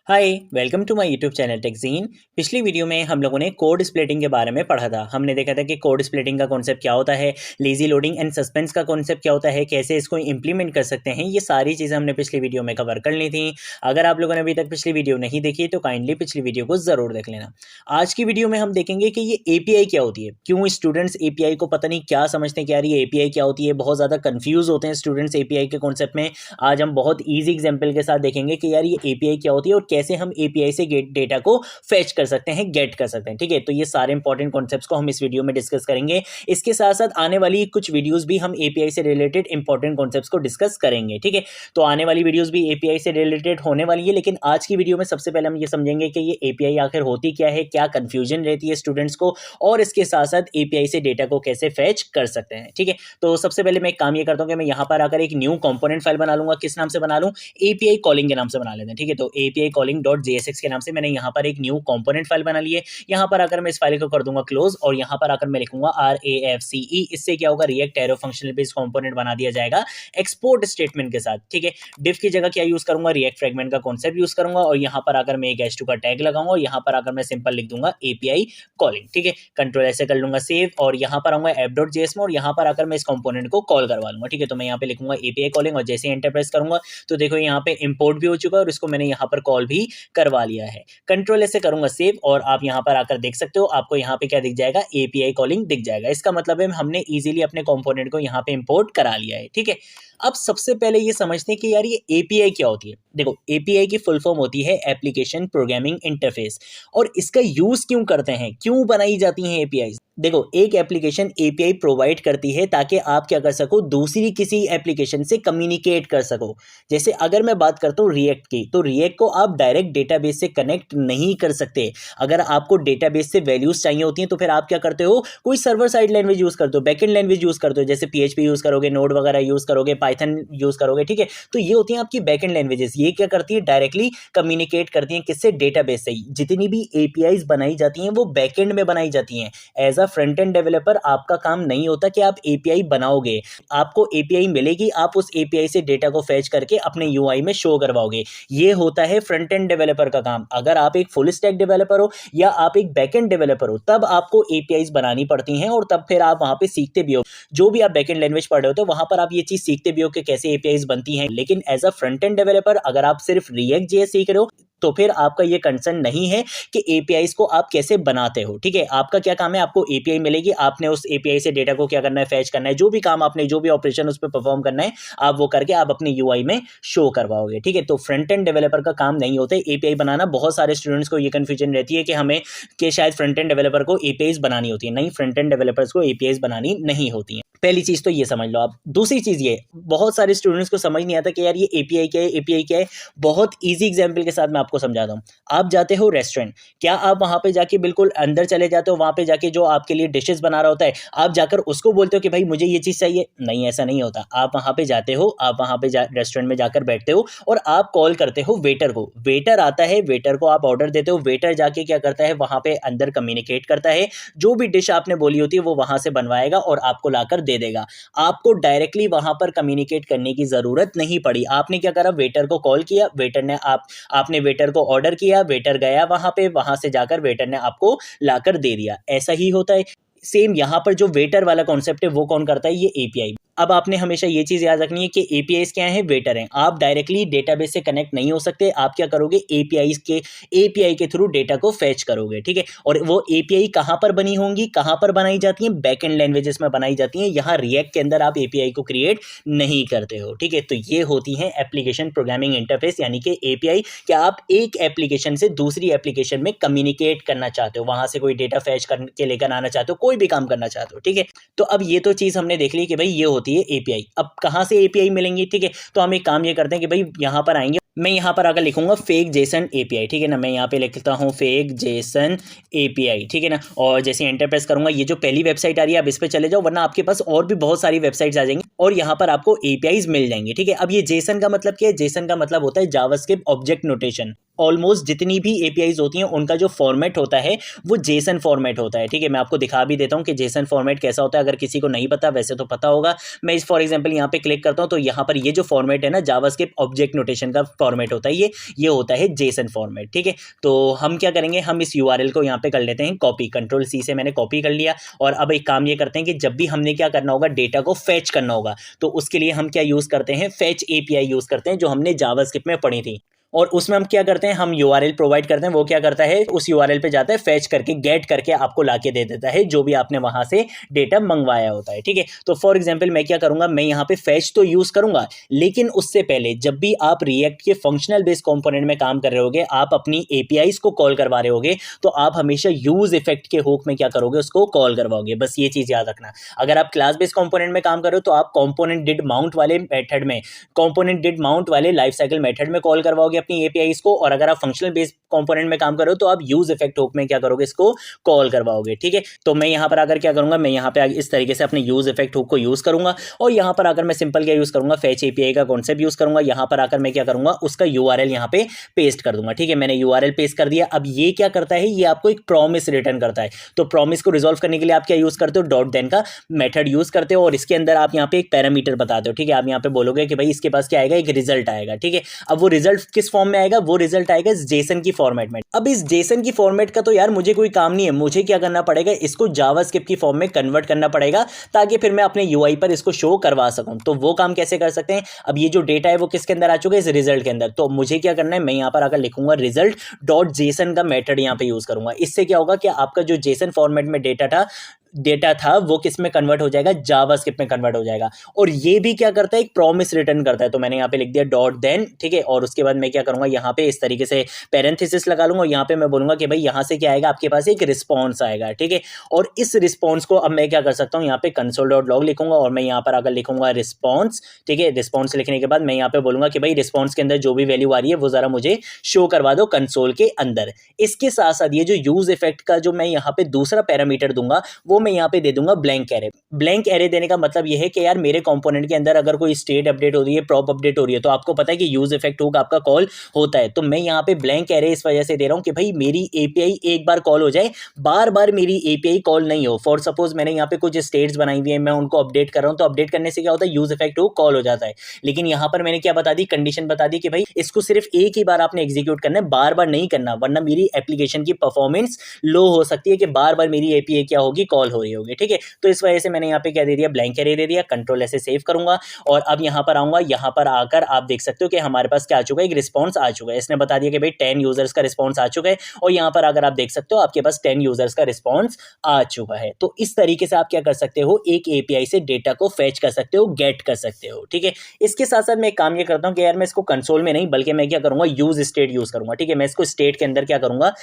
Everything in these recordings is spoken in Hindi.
Hi welcome to my YouTube channel Techjeen. पिछली वीडियो में हम लोगों ने कोड स्प्लिटिंग के बारे में पढ़ा था। हमने देखा था कि कोड स्प्लिटिंग का कॉन्सेप्ट क्या होता है, लेजी लोडिंग एंड सस्पेंस का कॉन्सेप्ट क्या होता है, कैसे इसको इंप्लीमेंट कर सकते हैं। ये सारी चीज़ें हमने पिछली वीडियो में कवर कर ली थी। अगर आप लोगों ने अभी तक पिछली वीडियो नहीं देखी तो काइंडली पिछली वीडियो को ज़रूर देख लेना। आज की वीडियो में हम देखेंगे कि ये एपीआई क्या होती है, क्यों स्टूडेंट्स एपीआई को पता नहीं क्या समझते हैं कि यार ये एपीआई क्या होती है। बहुत ज़्यादा कन्फ्यूज़ होते हैं स्टूडेंट्स एपीआई के कॉन्सेप्ट में। आज हम बहुत ईजी एग्जाम्पल के साथ देखेंगे कि यार ये एपीआई क्या होती है और कैसे हम एपीआई से डेटा को फेच कर सकते हैं, गेट कर सकते हैं। ठीक है, तो ये सारे इंपॉर्टेंट कॉन्सेप्ट्स को हम इस वीडियो में डिस्कस करेंगे। इसके साथ साथ आने वाली कुछ वीडियोस भी हम एपीआई से रिलेटेड इंपॉर्टेंट कॉन्सेप्ट्स को डिस्कस करेंगे। ठीक है, तो आने वाली वीडियोस भी एपीआई से रिलेटेड होने वाली है, लेकिन आज की वीडियो में सबसे पहले हम ये समझेंगे कि ये एपीआई आखिर होती क्या है, क्या कंफ्यूजन रहती है स्टूडेंट्स को, और इसके साथ साथ एपीआई से डेटा को कैसे फेच कर सकते हैं। ठीक है, तो सबसे पहले मैं एक काम ये करता हूँ कि मैं यहाँ पर आकर एक न्यू कंपोनेंट फाइल बना लूंगा। किस नाम से बना लूँ? एपीआई कॉलिंग के नाम से बना लेते हैं। ठीक है, तो एपीआई कॉलिंग डॉट जेएसएक्स के नाम से मैंने यहाँ पर एक न्यू कंपोनेंट फाइल बना ली है। यहाँ पर आकर मैं इस फाइल को कर दूंगा क्लोज, और यहाँ पर आकर मैं लिखूंगा RAFCE। इससे क्या होगा, react arrow functional based component बना दिया जाएगा एक्सपोर्ट स्टेटमेंट के साथ। ठीक है, डिफ की जगह क्या यूज करूंगा, रिएक्ट फ्रेगमेंट का कॉन्सेप्ट यूज करूंगा, और यहाँ पर आकर मैं एक H2 का टैग लगाऊंगा, और यहाँ पर आकर मैं सिंपल लिख दूंगा एपीआई कॉलिंग। ठीक है, कंट्रोल ऐसे कर लूंगा सेव, और यहाँ पर आऊंगा app.js में, और यहाँ पर आकर मैं इस कंपोनेंट को कॉल करवा लूंगा। ठीक है, तो मैं यहाँ पे लिखूंगा एपीआई कॉलिंग, और जैसे एंटर प्रेस करूंगा तो देखो यहाँ पे इंपोर्ट भी हो चुका है और इसको मैंने यहाँ पर कॉल भी करवा लिया है। कंट्रोल ऐसे करूंगा सेव, और आप यहाँ पर आकर देख सकते हो, आपको यहाँ पे क्या दिख जाएगा, एपीआई कॉलिंग दिख जाएगा। इसका मतलब है हमने इजीली अपने कंपोनेंट को यहाँ पे इंपोर्ट करा लिया है। ठीक है, अब सबसे पहले ये समझते हैं कि यार ये एपीआई क्या होती है। देखो, एपीआई की फुल फॉर्म होती है एप्लीकेशन प्रोग्रामिंग इंटरफेस। और इसका यूज क्यों करते हैं, क्यों बनाई जाती हैं एपीआई? देखो, एक एप्लीकेशन एपीआई प्रोवाइड करती है ताकि आप क्या कर सको, दूसरी किसी एप्लीकेशन से कम्युनिकेट कर सको। जैसे अगर मैं बात करता हूँ रिएक्ट की, तो रिएक्ट को आप डायरेक्ट डेटाबेस से कनेक्ट नहीं कर सकते। अगर आपको डेटाबेस से वैल्यूज चाहिए होती हैं तो फिर आप क्या करते हो, कोई सर्वर साइड लैंग्वेज यूज करते हो, बैकएंड लैंग्वेज यूज करते हो, जैसे पीएचपी यूज करोगे, नोड वगैरह यूज करोगे, पाइथन यूज करोगे। ठीक है, तो ये होती हैं आपकी बैकएंड लैंग्वेजेस। ये क्या करती है, डायरेक्टली कम्युनिकेट करती हैं किससे, डेटाबेस से। जितनी भी एपीआईज बनाई जाती हैं वो बैकएंड में बनाई जाती हैं। As a front end developer आपका काम नहीं होता कि आप एपीआई बनाओगे। आपको एपीआई मिलेगी, आप उस एपीआई से डेटा को फैच करके अपने यूआई में शो करवाओगे। ये होता है फ्रंट एंड डेवलपर का काम। अगर आप एक फुल स्टैक डेवलपर हो या आप एक बैकएंड डेवलपर हो, तब आपको एपीआईज बनानी पड़ती हैं, और तब फिर आप वहां पे सीखते भी हो। जो भी आप बैकएंड लैंग्वेज पढ़ रहे हो तो वहां पर आप ये चीज सीखते भी हो कि कैसे एपीआईज बनती हैं। लेकिन as a front end developer अगर आप सिर्फ रिएक्ट जेएस सीख रहे हो तो फिर आपका ये कंसर्न नहीं है कि एपीआईज को आप कैसे बनाते हो। ठीक है, आपका क्या काम है, आपको एपीआई मिलेगी, आपने उस एपीआई से डेटा को क्या करना है, फैच करना है। जो भी काम आपने, जो भी ऑपरेशन उस पर परफॉर्म करना है, आप वो करके आप अपने यूआई में शो करवाओगे। ठीक है, तो फ्रंट एंड डेवलपर का काम नहीं होता है एपीआई बनाना। बहुत सारे स्टूडेंट्स को ये कंफ्यूजन रहती है कि हमें कि शायद फ्रंट एंड डेवलपर को एपीआईज बनानी होती है। नहीं, फ्रंट एंड डेवलपर्स को एपीआईज बनानी नहीं होती है। पहली चीज तो ये समझ लो आप। दूसरी चीज ये, बहुत सारे स्टूडेंट्स को समझ नहीं आता कि यार ये एपीआई क्या है, एपीआई क्या है। बहुत इजी एग्जांपल के साथ मैं आपको समझाता हूँ। आप जाते हो रेस्टोरेंट, क्या आप वहां पे जाके बिल्कुल अंदर चले जाते हो, वहां पे जाके जो आपके लिए डिशेस बना रहा होता है, आप जाकर उसको बोलते हो कि भाई मुझे ये चीज चाहिए? नहीं, ऐसा नहीं होता। आप वहां पे जाते हो, आप वहां पे रेस्टोरेंट में जाकर बैठते हो और आप कॉल करते हो वेटर को। वेटर आता है, वेटर को आप ऑर्डर देते हो, वेटर जाके क्या करता है, वहां पे अंदर कम्युनिकेट करता है, जो भी डिश आपने बोली होती है वो वहां से बनवाएगा और आपको लाकर दे देगा। आपको डायरेक्टली वहां पर कम्युनिकेट करने की जरूरत नहीं पड़ी। आपने क्या करा, वेटर को कॉल किया, वेटर ने आपने वेटर को ऑर्डर किया, वेटर गया वहां पे, वहां से जाकर वेटर ने आपको लाकर दे दिया। ऐसा ही होता है। सेम यहां पर जो वेटर वाला कॉन्सेप्ट है वो कौन करता है, ये एपीआई। अब आपने हमेशा ये चीज याद रखनी है कि एपीआईज क्या है, वेटर हैं। आप डायरेक्टली डेटाबेस से कनेक्ट नहीं हो सकते। आप क्या करोगे, एपीआई के थ्रू डेटा को फेच करोगे। ठीक है, और वो एपीआई कहां पर बनी होंगी, कहां पर बनाई जाती हैं, बैकएंड लैंग्वेजेस में बनाई जाती हैं। यहाँ रिएक्ट के अंदर आप एपीआई को क्रिएट नहीं करते हो। ठीक है, तो ये होती है एप्लीकेशन प्रोग्रामिंग इंटरफेस, यानी कि एपीआई। क्या आप एक एप्लीकेशन से दूसरी एप्लीकेशन में कम्युनिकेट करना चाहते हो, वहां से कोई डेटा फैच करके लेकर आना चाहते हो, कोई भी काम करना चाहते हो। ठीक है, तो अब ये तो चीज हमने देख ली कि भाई ये होती है एपीआई। अब कहां से एपीआई मिलेंगी? ठीक है, तो हम एक काम ये करते हैं कि भाई यहां पर आएंगे, मैं यहाँ पर आकर लिखूंगा फेक जेसन एपीआई। ठीक है ना, मैं यहाँ पे लिखता हूँ फेक जेसन एपीआई। ठीक है ना, और जैसे एंटर प्रेस करूंगा, ये जो पहली वेबसाइट आ रही है आप इस पे चले जाओ, वरना आपके पास और भी बहुत सारी वेबसाइट्स आ जाएंगी और यहाँ पर आपको एपीआईज मिल जाएंगे। ठीक है, अब ये जेसन का मतलब क्या है? जेसन का मतलब होता है जावास्क्रिप्ट ऑब्जेक्ट नोटेशन। ऑलमोस्ट जितनी भी एपीआईज होती हैं उनका जो फॉर्मेट होता है वो जेसन फॉर्मेट होता है। ठीक है, मैं आपको दिखा भी देता हूँ कि जेसन फॉर्मेट कैसा होता है, अगर किसी को नहीं पता, वैसे तो पता होगा। मैं इस फॉर एग्जांपल यहाँ पे क्लिक करता हूँ तो यहाँ पर ये जो फॉर्मेट है ना, जावास्क्रिप्ट ऑब्जेक्ट नोटेशन का फॉर्मेट होता है, ये होता है जेसन फॉर्मेट। ठीक है, तो हम क्या करेंगे, हम इस यूआरएल को यहाँ पे कर लेते हैं कॉपी, कंट्रोल सी से मैंने कॉपी कर लिया। और अब एक काम ये करते हैं कि जब भी हमने क्या करना होगा, डेटा को फेच करना होगा, तो उसके लिए हम क्या यूज करते हैं, फेच एपीआई यूज करते हैं, जो हमने जावास्क्रिप्ट में पढ़ी थी। और उसमें हम क्या करते हैं, हम यूआरएल प्रोवाइड करते हैं, वो क्या करता है, उस यूआरएल पे जाता है, फेच करके गेट करके आपको लाके दे देता है जो भी आपने वहां से डेटा मंगवाया होता है। ठीक है, तो फॉर एग्जांपल मैं क्या करूंगा, मैं यहाँ पे फेच तो यूज करूंगा, लेकिन उससे पहले जब भी आप रिएक्ट के फंक्शनल बेस्ड कंपोनेंट में काम कर रहे होगे, आप अपनी एपीआईज को कॉल करवा रहे होगे, तो आप हमेशा यूज इफेक्ट के हुक में क्या करोगे, उसको कॉल करवाओगे। बस ये चीज याद रखना। अगर आप क्लास बेस्ड कंपोनेंट में काम कर रहे हो तो आप कंपोनेंट डिड माउंट वाले मेथड में, कंपोनेंट डिड माउंट वाले लाइफ साइकिल मेथड में कॉल करवाओगे अपनी एपीआईज को। और अगर आप फंक्शनल बेस्ड कंपोनेंट में काम कर रहे हो तो आप यूज इफेक्ट हुक में क्या करोगे, इसको कॉल करवाओगे। ठीक है, तो मैं यहां पर आकर क्या करूंगा, मैं यहां पे इस तरीके से अपने यूज इफेक्ट हुक को यूज करूंगा। और यहां पर आकर मैं सिंपल क्या यूज करूंगा, फेच एपीआई का कॉन्सेप्ट यूज करूंगा। यहां पर आकर मैं क्या करूंगा, उसका यूआरएल यहां पे पेस्ट कर दूंगा। ठीक है, मैंने यूआरएल पेस्ट कर दिया। अब ये क्या करता है, ये आपको एक प्रॉमिस रिटर्न करता है। तो प्रॉमिस को रिजॉल्व करने के लिए आप क्या यूज करते हो, डॉट देन का मेथड यूज करते हो, और इसके अंदर आप यहाँ पे एक पैरामीटर बताते हो। ठीक है, आप यहाँ पे बोलोगे कि भाई इसके पास क्या आएगा, एक रिजल्ट आएगा। ठीक है, अब वो रिजल्ट किस फॉर्म में आएगा, वो रिजल्ट आएगा जेसन की फॉर्मेट में। अब इस जेसन की फॉर्मेट का तो यार मुझे कोई काम नहीं है, मुझे क्या करना पड़ेगा, इसको जावास्क्रिप्ट की फॉर्म में कन्वर्ट करना पड़ेगा, ताकि फिर मैं अपने यूआई पर इसको शो करवा सकूं। तो वो काम कैसे कर सकते हैं, अब ये जो डेटा है वो किसके अंदर आ चुका है, इस रिजल्ट के अंदर। तो मुझे क्या करना है, मैं यहां पर आकर लिखूंगा रिजल्ट डॉट जेसन का मेथड यहां पे यूज करूंगा। इससे क्या होगा कि आपका जो जेसन फॉर्मेट में डेटा था वो किस में कन्वर्ट हो जाएगा, जावास्क्रिप्ट में कन्वर्ट हो जाएगा। और ये भी क्या करता है, एक प्रॉमिस रिटर्न करता है। तो मैंने यहाँ पे लिख दिया डॉट देन। ठीक है, और उसके बाद मैं क्या करूंगा, यहाँ पे इस तरीके से पैरेंथेसिस लगा लूंगा। यहाँ पे मैं बोलूंगा कि भाई यहाँ से क्या आएगा, आपके पास एक रिस्पॉन्स आएगा। ठीक है, और इस रिस्पॉन्स को अब मैं क्या कर सकता हूँ, यहाँ पे कंसोल डॉट लॉग लिखूंगा और मैं यहाँ पर अगर लिखूंगा रिस्पॉन्स। ठीक है, रिस्पॉन्स लिखने के बाद मैं यहाँ पे बोलूंगा कि भाई रिस्पॉन्स के अंदर जो भी वैल्यू आ रही है वो जरा मुझे शो करवा दो कंसोल के अंदर। इसके साथ साथ ये जो यूज इफेक्ट का जो मैं यहाँ पे दूसरा पैरामीटर दूंगा, वो मैं यहाँ पे दे दूंगा ब्लैंक एरे। ब्लैंक एरे देने का मतलब यह है कि यार मेरे कंपोनेंट के अंदर अगर कोई स्टेट अपडेट हो रही है, प्रॉप अपडेट हो रही है, तो आपको पता है कि यूज इफेक्ट हुक आपका कॉल होता है। तो मैं यहाँ पे ब्लैंक एरे इस वजह से दे रहा हूं कि भाई मेरी एपीआई एक बार कॉल हो जाए, बार बार मेरी एपीआई कॉल नहीं हो। फॉर सपोज मैंने यहाँ पे कुछ स्टेट्स बनाई हुई है, मैं उनको अपडेट कर रहा हूं, तो अपडेट करने से क्या होता है, यूज इफेक्ट हुक कॉल हो जाता है। लेकिन यहाँ पर मैंने क्या बता दी, कंडीशन बता दी कि भाई इसको सिर्फ एक ही बार आपने एग्जीक्यूट करना है, बार बार नहीं करना, वरना मेरी एप्लीकेशन की परफॉर्मेंस लो हो सकती है कि बार बार मेरी एपीआई क्या होगी, कॉल हो रही होगी। ठीक है, तो इस वजह से मैंने यहाँ पे क्या दे दिया, ब्लैंक एरे दे दिया। कंट्रोल ऐसे सेव करूंगा और अब यहाँ पर आऊंगा। यहाँ पर आकर आप देख सकते हो कि हमारे पास क्या आ चुका है, एक रिस्पॉन्स आ चुका है। इसने बता दिया कि भाई 10 यूजर्स का रिस्पॉन्स आ चुका है, और यहाँ पर अगर आप देख सकते हो आपके पास 10 यूजर्स का रिस्पॉन्स आ चुका है। तो इस तरीके से आप क्या कर सकते हो, एक एपीआई से डेटा को फेच कर सकते हो, गेट कर सकते हो। ठीक है, इसके साथ साथ मैं एक काम ये करता हूँ कि यार मैं इसको कंसोल में नहीं, बल्कि मैं क्या करूंगा, यूज स्टेट यूज करूंगा। ठीक है, मैं इसको स्टेट के अंदर क्या करूंगा,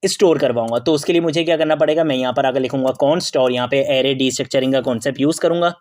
स्टोर करवाऊंगा। तो उसके लिए मुझे क्या करना पड़ेगा, मैं यहाँ पर आकर लिखूंगा कॉन्स्ट और यहाँ पे एरे डीस्ट्रक्चरिंग का कॉन्सेप्ट यूज करूंगा।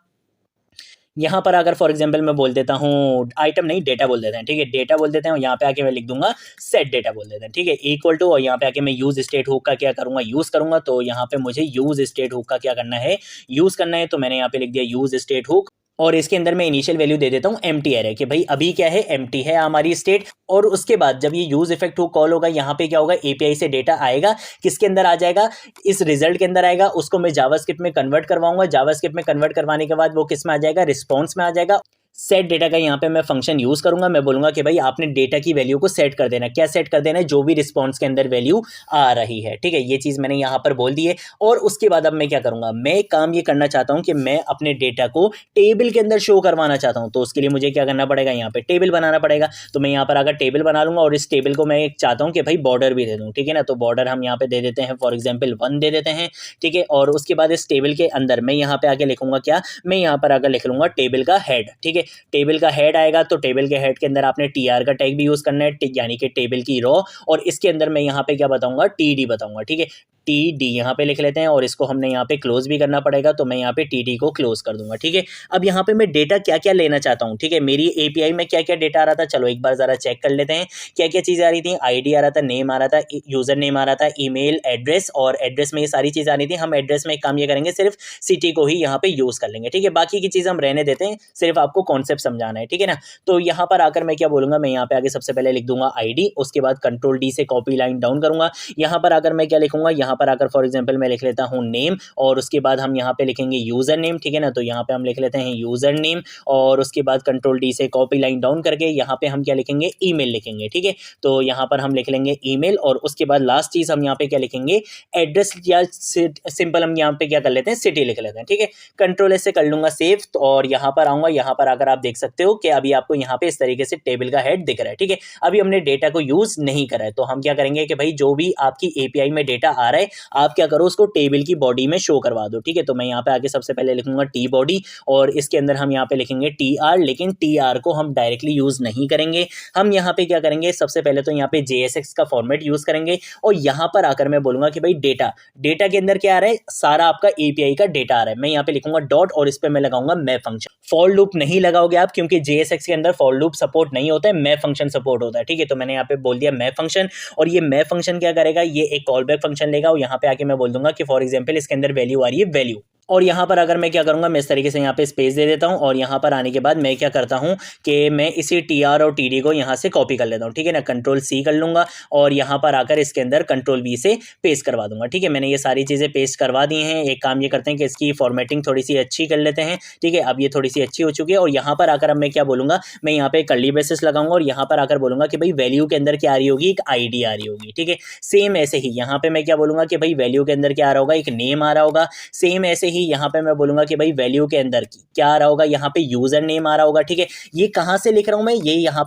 यहाँ पर अगर फॉर एग्जांपल मैं बोल देता हूँ, आइटम नहीं डेटा बोल देते हैं। ठीक है, डेटा बोल देते हैं, यहाँ पे आके मैं लिख दूंगा सेट डेटा बोल देते हैं। ठीक है, इक्वल टू, और यहाँ पे आके मैं यूज स्टेट हुक का क्या करूंगा, यूज करूंगा। तो यहाँ पे मुझे यूज स्टेट हुक का क्या करना है, यूज करना है। तो मैंने यहाँ पे लिख दिया यूज स्टेट हुक, और इसके अंदर मैं इनिशियल वैल्यू दे देता हूँ एम्प्टी एरे, कि भाई अभी क्या है, एम्प्टी है हमारी स्टेट। और उसके बाद जब ये यूज इफेक्ट हुक कॉल होगा, यहाँ पे क्या होगा, एपीआई से डेटा आएगा, किसके अंदर आ जाएगा, इस रिजल्ट के अंदर आएगा। उसको मैं जावास्क्रिप्ट में कन्वर्ट करवाऊंगा। जावास्क्रिप्ट में कन्वर्ट करवाने के बाद वो किस में आ जाएगा, रिस्पॉन्स में आ जाएगा। सेट डेटा का यहाँ पे मैं फंक्शन यूज करूंगा। मैं बोलूंगा कि भाई आपने डेटा की वैल्यू को सेट कर देना। क्या सेट कर देना है, जो भी रिस्पॉन्स के अंदर वैल्यू आ रही है। ठीक है, ये चीज मैंने यहाँ पर बोल दी है। और उसके बाद अब मैं क्या करूंगा, मैं काम ये करना चाहता हूँ कि मैं अपने डेटा को टेबल के अंदर शो करवाना चाहता हूँ। तो उसके लिए मुझे क्या करना पड़ेगा, यहाँ पे टेबल बनाना पड़ेगा। तो मैं यहाँ पर अगर टेबल बना लूंगा, और इस टेबल को मैं चाहता हूँ कि भाई बॉर्डर भी दे दूँ। ठीक है ना, तो बॉर्डर हम यहाँ पे दे देते हैं, फॉर एग्जाम्पल 1 दे देते हैं। ठीक है, और उसके बाद इस टेबल के अंदर मैं यहाँ पे आके लिखूंगा क्या, मैं यहाँ पर आकर लिख लूंगा टेबल का हेड। ठीक है, टेबल का हेड आएगा, तो टेबल के हेड के अंदर आपने टीआर का टैग भी यूज करना है, यानी कि टेबल की रॉ। और इसके अंदर मैं यहाँ पे क्या बताऊंगा, टीडी बताऊंगा। ठीक है, टी डी यहाँ पे लिख लेते हैं, और इसको हमने यहाँ पे क्लोज भी करना पड़ेगा। तो मैं यहाँ पे टी डी को क्लोज कर दूंगा। ठीक है, अब यहाँ पे मैं डेटा क्या क्या लेना चाहता हूँ। ठीक है, मेरी एपीआई में क्या क्या डेटा आ रहा था, चलो एक बार जरा चेक कर लेते हैं क्या क्या चीज़ आ रही थी। आईडी आ रहा था, नेम आ रहा था, यूजर नेम आ रहा था, ईमेल एड्रेस, और एड्रेस में ये सारी चीज़ आ रही थी। हम एड्रेस में एक काम ये करेंगे, सिर्फ सिटी को ही यहाँ पे यूज कर लेंगे। ठीक है, बाकी की चीज़ हम रहने देते हैं, सिर्फ आपको कॉन्सेप्ट समझाना है, ठीक है ना। तो यहाँ पर आकर मैं क्या बोलूँगा, मैं यहाँ पे आगे सबसे पहले लिख दूंगा आईडी, उसके बाद कंट्रोल डी से कॉपी लाइन डाउन करूँगा। यहाँ पर आकर मैं क्या लिखूंगा, यहाँ पर आकर फॉर एग्जाम्पल मैं लिख लेता हूँ नेम, और उसके बाद हम यहाँ पे लिखेंगे यूज़र नेम, ठीक है ना। तो यहाँ पे हम लिख लेते हैं यूज़र नेम, और उसके बाद कंट्रोल डी से कॉपी लाइन डाउन करके यहाँ पे हम क्या लिखेंगे, ईमेल लिखेंगे, ठीक है। तो यहाँ पर हम लिख लेंगे ईमेल, और उसके बाद लास्ट चीज़ हम यहाँ पे क्या लिखेंगे, एड्रेस, या सिंपल हम यहाँ पे क्या कर लेते हैं, सिटी लिख लेते हैं, ठीक है। कंट्रोल एस से कर लूंगा सेव, और यहाँ पर आऊँगा, यहाँ पर आकर आप देख सकते हो कि अभी आपको यहाँ पे इस तरीके से टेबल का हेड दिख रहा है, ठीक है। अभी हमने डेटा को यूज़ नहीं करा है, तो हम क्या करेंगे कि भाई जो भी आपकी एपीआई में डेटा आ रहा है, आप क्या करो, उसको टेबल की बॉडी में शो करवा दो, ठीक है। तो मैं यहाँ पे आगे सबसे पहले लिखूंगा टी बॉडी, और इसके अंदर हम यहाँ पे लिखेंगे टी आर, लेकिन टी आर को हम डायरेक्टली यूज़ नहीं करेंगे। हम यहाँ पे क्या करेंगे, सबसे पहले तो यहाँ पे JSX का फॉर्मेट यूज़ करेंगे, और यहाँ पर आकर मैं बोलूँगा कि भाई डेटा के अंदर क्या आ रहा है, सारा आपका एपीआई का डेटा आ रहा है। मैं यहाँ पे लिखूंगा डॉट, और इस पर मैं लगाऊंगा मैं फंक्शन। फॉर लूप नहीं लगाओगे आप, क्योंकि JSX के अंदर फॉर लूप सपोर्ट नहीं होता है, मैं फंक्शन सपोर्ट होता है, ठीक है। तो मैंने यहाँ पे बोल दिया मैं फंक्शन, और ये मैं फंक्शन क्या करेगा, ये एक कॉल बैक फंक्शन लेगा, और यहाँ पे आके मैं बोल दूंगा कि फॉर एग्जाम्पल इसके अंदर वैल्यू आ रही है वैल्यू, और यहाँ पर अगर मैं क्या करूँगा, मैं इस तरीके से यहाँ पे स्पेस दे देता हूँ, और यहाँ पर आने के बाद मैं क्या करता हूँ कि मैं इसी TR और TD को यहाँ से कॉपी कर लेता हूँ, ठीक है ना। कंट्रोल C कर लूँगा, और यहाँ पर आकर इसके अंदर कंट्रोल V से पेस्ट करवा दूंगा, ठीक है। मैंने ये सारी चीज़ें पेस्ट करवा दी हैं। एक काम ये करते हैं कि इसकी फॉर्मेटिंग थोड़ी सी अच्छी कर लेते हैं, ठीक है। अब ये थोड़ी सी अच्छी हो चुकी है, और यहाँ पर आकर अब मैं क्या बोलूँगा, मैं यहाँ पे कर्ली ब्रेसेस लगाऊंगा, और यहाँ पर आकर बोलूँगा कि भाई वैल्यू के अंदर क्या आ रही होगी, एक ID आ रही होगी, ठीक है। सेम ऐसे ही यहाँ पे मैं क्या बोलूँगा कि भाई वैल्यू के अंदर क्या आ रहा होगा, एक नेम आ रहा होगा। सेम ऐसे ही यहाँ पे मैं बोलूँगा कि भाई वैल्यू के अंदर क्या आ रहा होगा, यहाँ पे यूजर नेम आ रहा होगा, ठीक है। ये कहाँ से लिख रहा हूँ मैं, ये यहाँ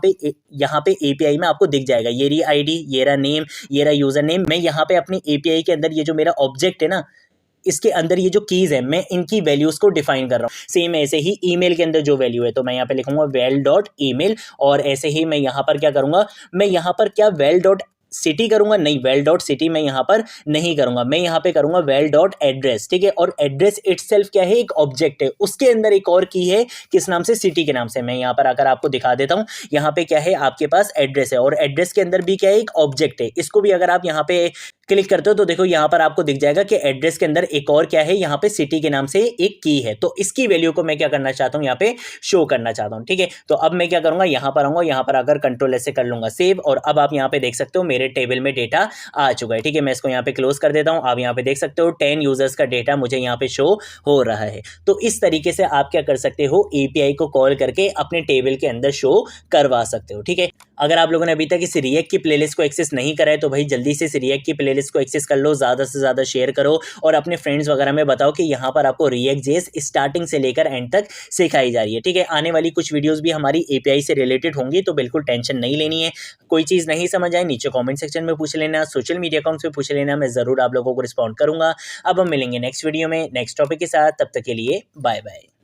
पे एपीआई में आपको दिख जाएगा, ये रही आईडी, ये रहा नेम, ये रहा यूजर नेम। मैं यहाँ पे अपनी एपीआई के अंदर ये जो मेरा ऑब्जेक्ट है ना, इसके अंदर ये जो कीज है, मैं इनकी वैल्यूज को डिफाइन कर रहा हूँ। सेम ऐसे ही ईमेल के अंदर जो वैल्यू है, तो मैं यहाँ पे लिखूंगा वेल डॉट ईमेल, और ऐसे ही मैं यहाँ पर क्या करूंगा, मैं यहाँ पर क्या वेल डॉट सिटी करूंगा, नहीं वेल डॉट सिटी मैं यहाँ पर नहीं करूंगा, मैं यहाँ पे करूंगा वेल डॉट एड्रेस, ठीक है। और एड्रेस इटसेल्फ क्या है, एक ऑब्जेक्ट है, उसके अंदर एक और की है, किस नाम से, सिटी के नाम से। मैं यहाँ पर आकर आपको दिखा देता हूँ, यहाँ पे क्या है, आपके पास एड्रेस है, और एड्रेस के अंदर भी क्या है, एक ऑब्जेक्ट है। इसको भी अगर आप यहाँ पे क्लिक करते हो तो देखो यहाँ पर आपको दिख जाएगा कि एड्रेस के अंदर एक और क्या है, यहाँ पे सिटी के नाम से एक की है। तो इसकी वैल्यू को मैं क्या करना चाहता हूँ, यहाँ पे शो करना चाहता हूँ, ठीक है। तो अब मैं क्या करूंगा, यहाँ पर आऊंगा, यहाँ पर आकर कंट्रोल एस से कर लूंगा सेव, और अब आप यहाँ पे देख सकते हो मेरे टेबल में डेटा आ चुका है, ठीक है। मैं इसको यहाँ पे क्लोज कर देता हूँ। आप यहाँ पे देख सकते हो 10 यूजर्स का डेटा मुझे यहाँ पे शो हो रहा है। तो इस तरीके से आप क्या कर सकते हो, एपीआई को कॉल करके अपने टेबल के अंदर शो करवा सकते हो, ठीक है। अगर आप लोगों ने अभी तक इस रिएक्ट की प्लेलिस्ट को एक्सेस नहीं करा है तो भाई जल्दी से इस रिएक्ट की प्लेलिस्ट को एक्सेस कर लो, ज़्यादा से ज़्यादा शेयर करो, और अपने फ्रेंड्स वगैरह में बताओ कि यहाँ पर आपको रिएक्ट जेएस स्टार्टिंग से लेकर एंड तक सिखाई जा रही है, ठीक है। आने वाली कुछ वीडियोस भी हमारी एपीआई से रिलेटेड होंगी, तो बिल्कुल टेंशन नहीं लेनी है। कोई चीज़ नहीं समझ आए नीचे कॉमेंट सेक्शन में पूछ लेना, सोशल मीडिया अकाउंट्स पे पूछ लेना, मैं ज़रूर आप लोगों को रिस्पॉन्ड करूँगा। अब हम मिलेंगे नेक्स्ट वीडियो में नेक्स्ट टॉपिक के साथ, तब तक के लिए बाय बाय।